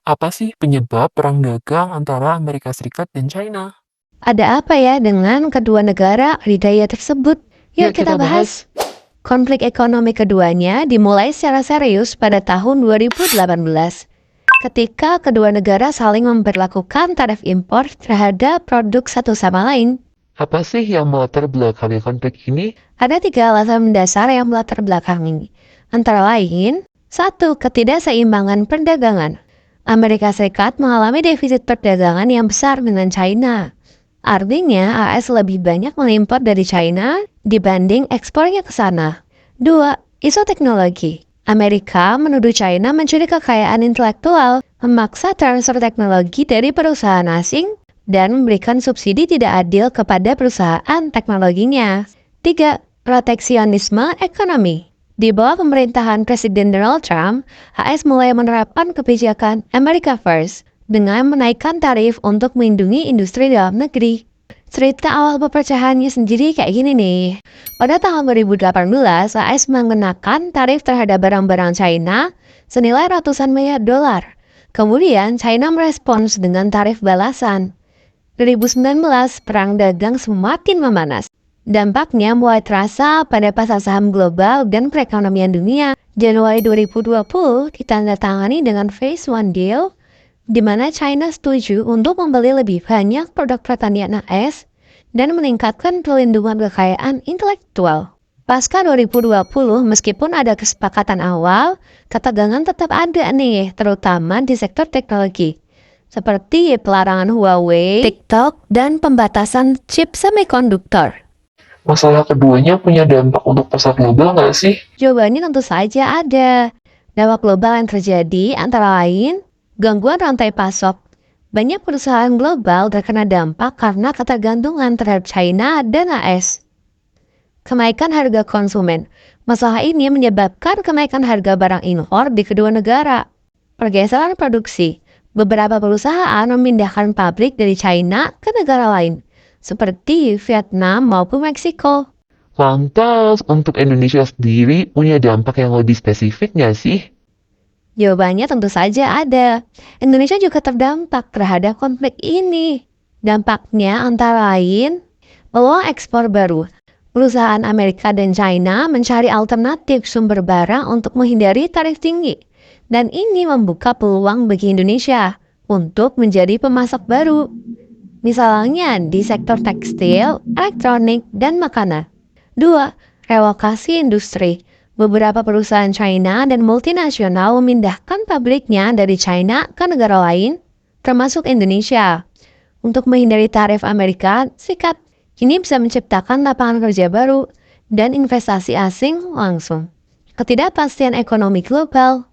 Apa sih penyebab perang dagang antara Amerika Serikat dan China? Ada apa ya dengan kedua negara adidaya tersebut? Yuk kita bahas. Konflik ekonomi keduanya dimulai secara serius pada tahun 2018 ketika kedua negara saling memberlakukan tarif impor terhadap produk satu sama lain. Apa sih yang melatar belakangi konflik ini? Ada 3 alasan mendasar yang melatar belakangi. Antara lain, 1. Ketidakseimbangan perdagangan. Amerika Serikat mengalami defisit perdagangan yang besar dengan China. Artinya, AS lebih banyak mengimpor dari China dibanding ekspornya ke sana. 2. Isu teknologi. Amerika menuduh China mencuri kekayaan intelektual, memaksa transfer teknologi dari perusahaan asing, dan memberikan subsidi tidak adil kepada perusahaan teknologinya. 3. Proteksionisme ekonomi. Di bawah pemerintahan Presiden Donald Trump, AS mulai menerapkan kebijakan America First dengan menaikkan tarif untuk melindungi industri dalam negeri. Cerita awal pepecahannya sendiri kayak gini nih. Pada tahun 2018, AS mengenakan tarif terhadap barang-barang China senilai ratusan miliar dolar. Kemudian, China merespons dengan tarif balasan. 2019, perang dagang semakin memanas. Dampaknya mulai terasa pada pasar saham global dan perekonomian dunia. Januari 2020 ditandatangani dengan Phase One Deal, di mana China setuju untuk membeli lebih banyak produk pertanian AS dan meningkatkan perlindungan kekayaan intelektual. Pasca 2020, meskipun ada kesepakatan awal, ketegangan tetap ada nih, terutama di sektor teknologi, seperti pelarangan Huawei, TikTok, dan pembatasan chip semikonduktor. Masalah keduanya punya dampak untuk pasar global nggak sih? Jawabannya tentu saja ada. Dampak global yang terjadi antara lain gangguan rantai pasok. Banyak perusahaan global terkena dampak karena ketergantungan terhadap China dan AS. Kenaikan harga konsumen. Masalah ini menyebabkan kenaikan harga barang impor di kedua negara. Pergeseran produksi. Beberapa perusahaan memindahkan pabrik dari China ke negara lain, seperti Vietnam maupun Meksiko. Lantas, untuk Indonesia sendiri punya dampak yang lebih spesifik nggak sih? Jawabannya tentu saja ada. Indonesia juga terdampak terhadap konflik ini. Dampaknya antara lain, peluang ekspor baru. Perusahaan Amerika dan China mencari alternatif sumber barang untuk menghindari tarif tinggi. Dan ini membuka peluang bagi Indonesia untuk menjadi pemasok baru. Misalnya di sektor tekstil, elektronik, dan makanan. 2. Relokasi industri. Beberapa perusahaan China dan multinasional memindahkan pabriknya dari China ke negara lain, termasuk Indonesia. Untuk menghindari tarif Amerika Serikat, ini bisa menciptakan lapangan kerja baru dan investasi asing langsung. Ketidakpastian ekonomi global.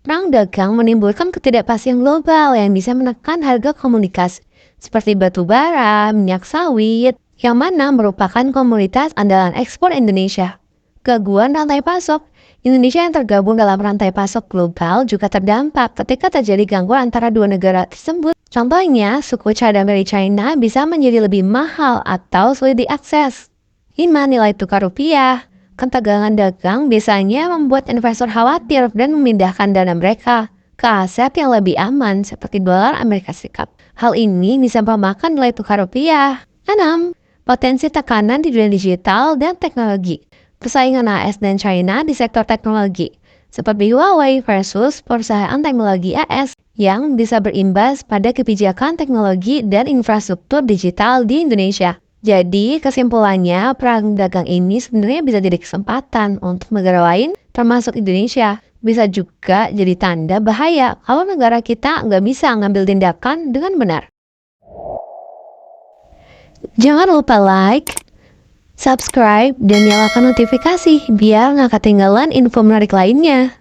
Perang dagang menimbulkan ketidakpastian global yang bisa menekan harga komoditas seperti batu bara, minyak sawit, yang mana merupakan komoditas andalan ekspor Indonesia. Gangguan rantai pasok. Indonesia yang tergabung dalam rantai pasok global juga terdampak ketika terjadi gangguan antara dua negara tersebut. Contohnya, suku cadang dari China bisa menjadi lebih mahal atau sulit diakses. 5. Nilai tukar rupiah. Ketegangan dagang biasanya membuat investor khawatir dan memindahkan dana mereka ke aset yang lebih aman seperti dolar Amerika Serikat. Hal ini bisa memakan nilai tukar rupiah. 6. Potensi tekanan di dunia digital dan teknologi. Persaingan AS dan China di sektor teknologi, seperti Huawei versus perusahaan teknologi AS yang bisa berimbas pada kebijakan teknologi dan infrastruktur digital di Indonesia. Jadi, kesimpulannya, perang dagang ini sebenarnya bisa jadi kesempatan untuk negara lain, termasuk Indonesia. Bisa juga jadi tanda bahaya kalau negara kita nggak bisa ngambil tindakan dengan benar. Jangan lupa like, subscribe, dan nyalakan notifikasi biar nggak ketinggalan info menarik lainnya.